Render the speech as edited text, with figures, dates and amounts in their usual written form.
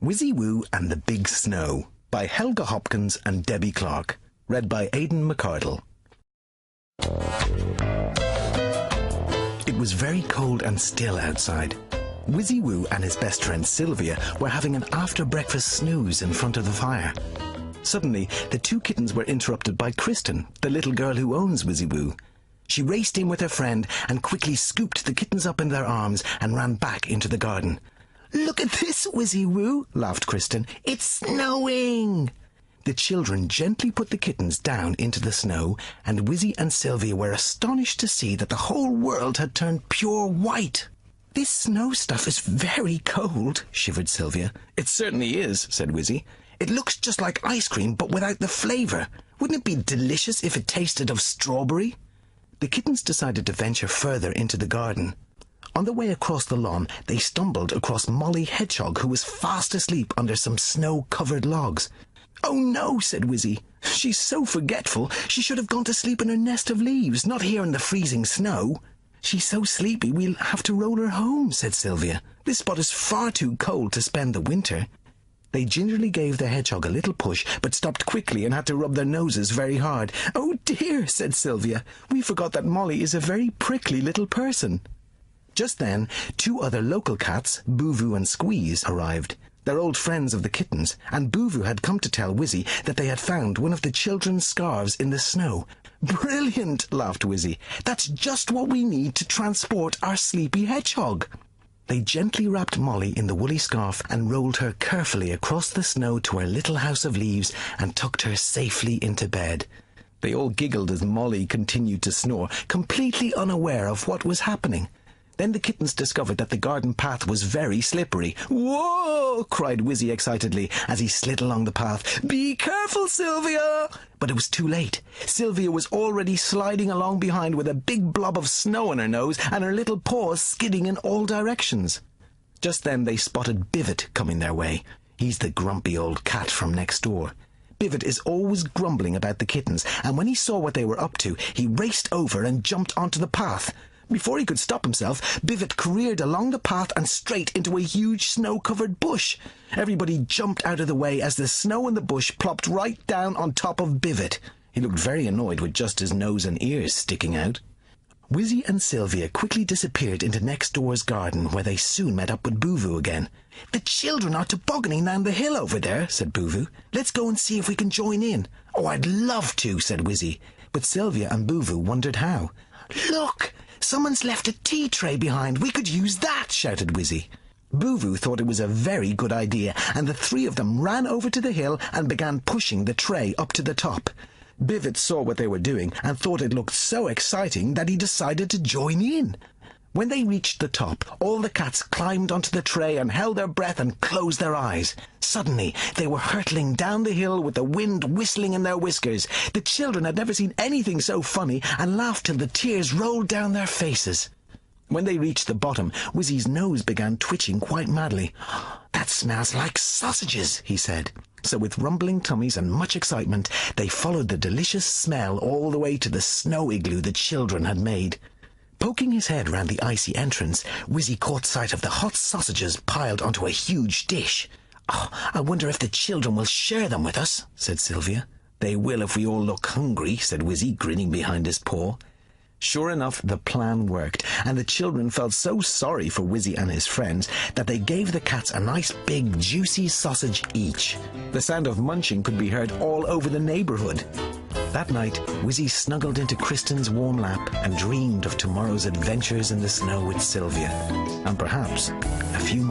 WYSIWYO and the Big Snow by Helga Hopkins and Debbie Clark. Read by Aidan McArdle. It was very cold and still outside. WYSIWYO and his best friend Sylvia were having an after-breakfast snooze in front of the fire. Suddenly, the two kittens were interrupted by Kristen, the little girl who owns WYSIWYO. She raced in with her friend and quickly scooped the kittens up in their arms and ran back into the garden. "Look at this, WYSIWYO," laughed Kristen. "It's snowing!" The children gently put the kittens down into the snow, and Wizzy and Sylvia were astonished to see that the whole world had turned pure white. "This snow stuff is very cold," shivered Sylvia. "It certainly is," said Wizzy. "It looks just like ice cream, but without the flavour. Wouldn't it be delicious if it tasted of strawberry?" The kittens decided to venture further into the garden. On the way across the lawn, they stumbled across Molly Hedgehog, who was fast asleep under some snow-covered logs. "Oh no," said Wizzy. "She's so forgetful. She should have gone to sleep in her nest of leaves, not here in the freezing snow." "She's so sleepy we'll have to roll her home," said Sylvia. "This spot is far too cold to spend the winter." They gingerly gave the hedgehog a little push, but stopped quickly and had to rub their noses very hard. "Oh dear," said Sylvia. "We forgot that Molly is a very prickly little person." Just then, two other local cats, Boovoo and Squeeze, arrived. They're old friends of the kittens, and Boovoo had come to tell Wizzy that they had found one of the children's scarves in the snow. "Brilliant," laughed Wizzy. "That's just what we need to transport our sleepy hedgehog." They gently wrapped Molly in the woolly scarf and rolled her carefully across the snow to her little house of leaves and tucked her safely into bed. They all giggled as Molly continued to snore, completely unaware of what was happening. Then the kittens discovered that the garden path was very slippery. "Whoa!" cried Wizzy excitedly as he slid along the path. "Be careful, Sylvia!" But it was too late. Sylvia was already sliding along behind with a big blob of snow on her nose and her little paws skidding in all directions. Just then they spotted Bivet coming their way. He's the grumpy old cat from next door. Bivet is always grumbling about the kittens, and when he saw what they were up to, he raced over and jumped onto the path. Before he could stop himself, Bivet careered along the path and straight into a huge snow-covered bush. Everybody jumped out of the way as the snow in the bush plopped right down on top of Bivet. He looked very annoyed with just his nose and ears sticking out. Wizzy and Sylvia quickly disappeared into next door's garden, where they soon met up with Boovoo again. "The children are tobogganing down the hill over there," said Boovoo. "Let's go and see if we can join in." "Oh, I'd love to," said Wizzy. But Sylvia and Boovoo wondered how. "Look! Someone's left a tea tray behind. We could use that," shouted Wizzy. Boovoo thought it was a very good idea, and the three of them ran over to the hill and began pushing the tray up to the top. Bivet saw what they were doing and thought it looked so exciting that he decided to join in. When they reached the top, all the cats climbed onto the tray and held their breath and closed their eyes. Suddenly, they were hurtling down the hill with the wind whistling in their whiskers. The children had never seen anything so funny and laughed till the tears rolled down their faces. When they reached the bottom, Wizzy's nose began twitching quite madly. "That smells like sausages," he said. So with rumbling tummies and much excitement, they followed the delicious smell all the way to the snow igloo the children had made. Poking his head round the icy entrance, Wizzy caught sight of the hot sausages piled onto a huge dish. "Oh, I wonder if the children will share them with us," said Sylvia. "They will if we all look hungry," said Wizzy, grinning behind his paw. Sure enough, the plan worked, and the children felt so sorry for Wizzy and his friends that they gave the cats a nice big juicy sausage each. The sound of munching could be heard all over the neighbourhood. That night, Wizzy snuggled into Kristen's warm lap and dreamed of tomorrow's adventures in the snow with Sylvia, and perhaps a few more.